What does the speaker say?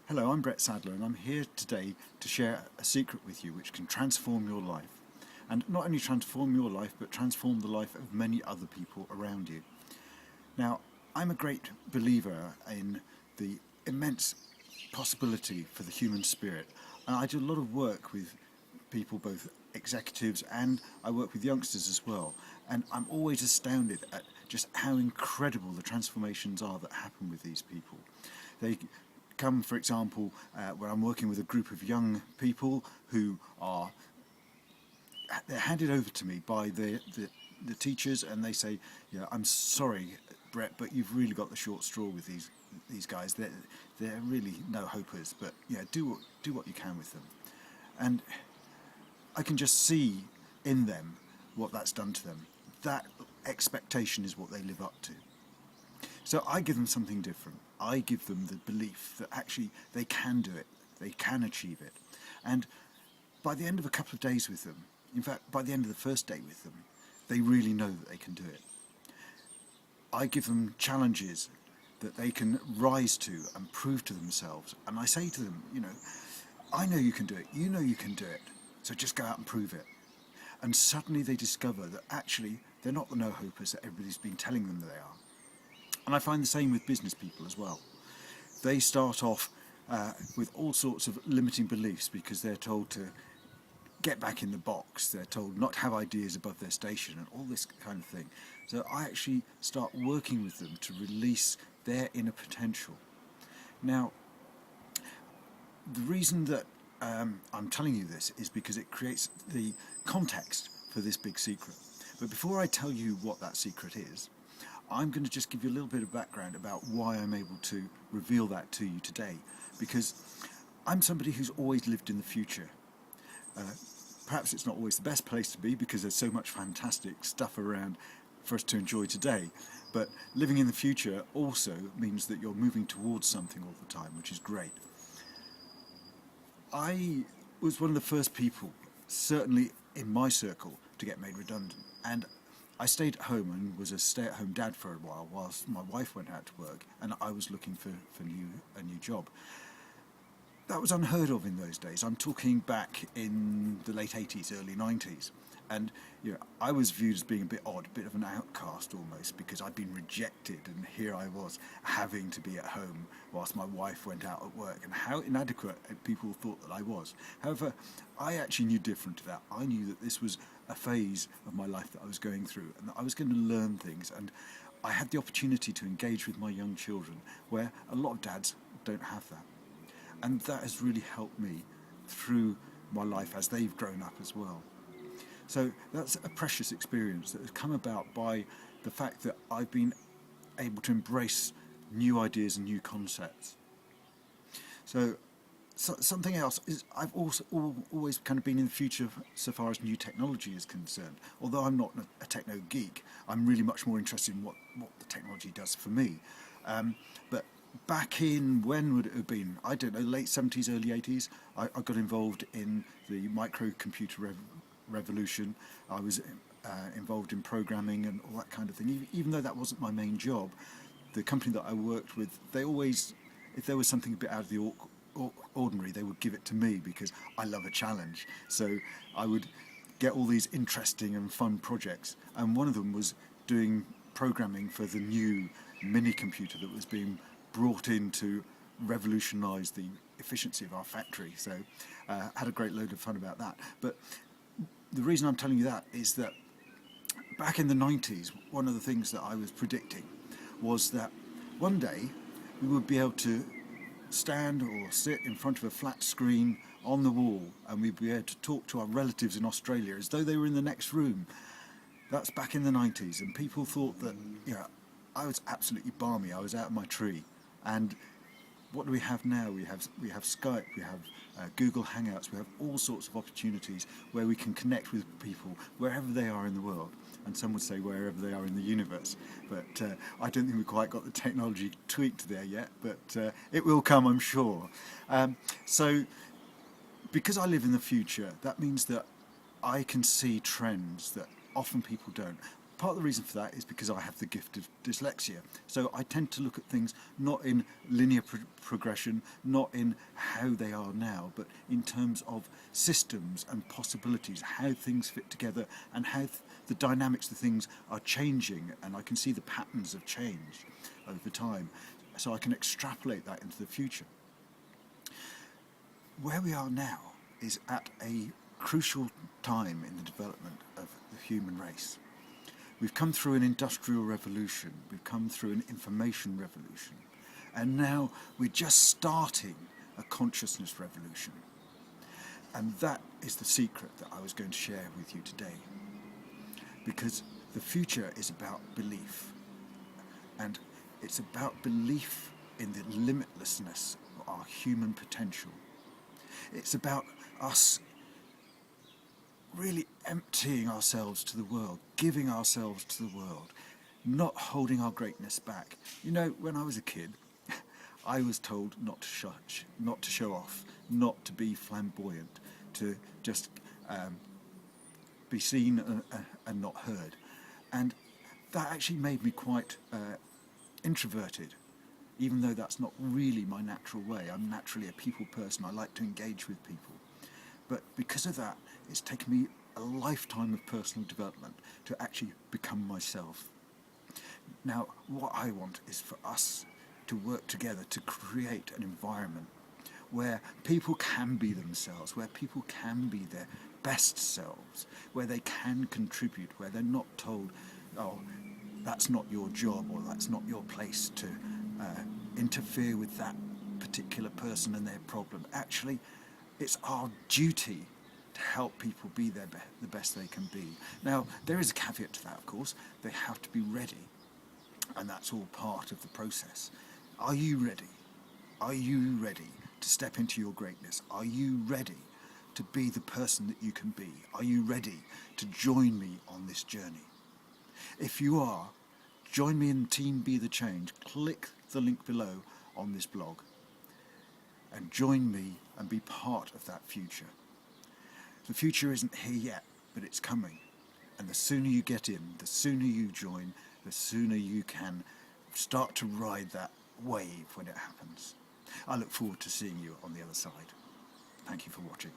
Hello, I'm Brett Sadler, and I'm here today to share a secret with you which can transform your life. And not only transform your life, but transform the life of many other people around you. Now, I'm a great believer in the immense possibility for the human spirit. And I do a lot of work with people, both executives and I work with youngsters as well. And I'm always astounded at just how incredible the transformations are that happen with these people. They come, for example, where I'm working with a group of young people who are they're handed over to me by the teachers, and they say, "Yeah, I'm sorry, Brett, but you've really got the short straw with these guys. They're really no hopers, but yeah, do what you can with them." And I can just see in them what that's done to them. That expectation is what they live up to. So I give them something different. I give them the belief that actually they can do it, they can achieve it. And by the end of a couple of days with them, in fact, by the end of the first day with them, they really know that they can do it. I give them challenges that they can rise to and prove to themselves. And I say to them, I know you can do it, you know you can do it, so just go out and prove it. And suddenly they discover that actually they're not the no-hopers that everybody's been telling them they are. And I find the same with business people as well. They start off with all sorts of limiting beliefs because they're told to get back in the box, they're told not to have ideas above their station and all this kind of thing. So I actually start working with them to release their inner potential. Now, the reason that I'm telling you this is because it creates the context for this big secret. But before I tell you what that secret is, I'm going to just give you a little bit of background about why I'm able to reveal that to you today. Because I'm somebody who's always lived in the future. Perhaps it's not always the best place to be because there's so much fantastic stuff around for us to enjoy today. But living in the future also means that you're moving towards something all the time, which is great. I was one of the first people, certainly in my circle, to get made redundant. And I stayed at home and was a stay-at-home dad for a while whilst my wife went out to work and I was looking for a new job. That was unheard of in those days. I'm talking back in the late 80s, early 90s. And I was viewed as being a bit odd, a bit of an outcast almost, because I'd been rejected and here I was having to be at home whilst my wife went out at work, and how inadequate people thought that I was. However, I actually knew different to that. I knew that this was a phase of my life that I was going through and that I was going to learn things, and I had the opportunity to engage with my young children where a lot of dads don't have that. And that has really helped me through my life as they've grown up as well. So that's a precious experience that has come about by the fact that I've been able to embrace new ideas and new concepts. So something else is I've also always kind of been in the future so far as new technology is concerned. Although I'm not a techno geek, I'm really much more interested in what the technology does for me. But back in, when would it have been? I don't know, late 70s, early 80s, I got involved in the microcomputer revolution. I was involved in programming and all that kind of thing. Even though that wasn't my main job, the company that I worked with, they always, if there was something a bit out of the ordinary, they would give it to me because I love a challenge. So I would get all these interesting and fun projects. And one of them was doing programming for the new mini computer that was being brought in to revolutionise the efficiency of our factory. So had a great load of fun about that. But the reason I'm telling you that is that back in the 90s, one of the things that I was predicting was that one day we would be able to stand or sit in front of a flat screen on the wall and we'd be able to talk to our relatives in Australia as though they were in the next room. That's back in the 90s, and people thought that I was absolutely balmy, I was out of my tree. And what do we have now? We have Skype, we have Google Hangouts, we have all sorts of opportunities where we can connect with people wherever they are in the world. And some would say wherever they are in the universe. But I don't think we've quite got the technology tweaked there yet, but it will come, I'm sure. So because I live in the future, that means that I can see trends that often people don't. part of the reason for that is because I have the gift of dyslexia. So I tend to look at things not in linear progression, not in how they are now, but in terms of systems and possibilities, how things fit together and how the dynamics of things are changing, and I can see the patterns of change over time. So I can extrapolate that into the future. Where we are now is at a crucial time in the development of the human race. We've come through an industrial revolution, we've come through an information revolution, and now we're just starting a consciousness revolution. And that is the secret that I was going to share with you today. Because the future is about belief. And it's about belief in the limitlessness of our human potential. It's about us really emptying ourselves to the world, giving ourselves to the world, not holding our greatness back. You know, when I was a kid, I was told not to show off, not to be flamboyant, to just be seen and not heard. And that actually made me quite introverted, even though that's not really my natural way. I'm naturally a people person. I like to engage with people. But because of that, it's taken me a lifetime of personal development to actually become myself. Now, what I want is for us to work together to create an environment where people can be themselves, where people can be their best selves, where they can contribute, where they're not told, oh, that's not your job or that's not your place to interfere with that particular person and their problem. Actually, it's our duty to help people be the best they can be. Now, there is a caveat to that, of course. They have to be ready, and that's all part of the process. Are you ready? Are you ready to step into your greatness? Are you ready to be the person that you can be? Are you ready to join me on this journey? If you are, join me in Team Be the Change. Click the link below on this blog and join me and be part of that future. The future isn't here yet, but it's coming. And the sooner you get in, the sooner you join, the sooner you can start to ride that wave when it happens. I look forward to seeing you on the other side. Thank you for watching.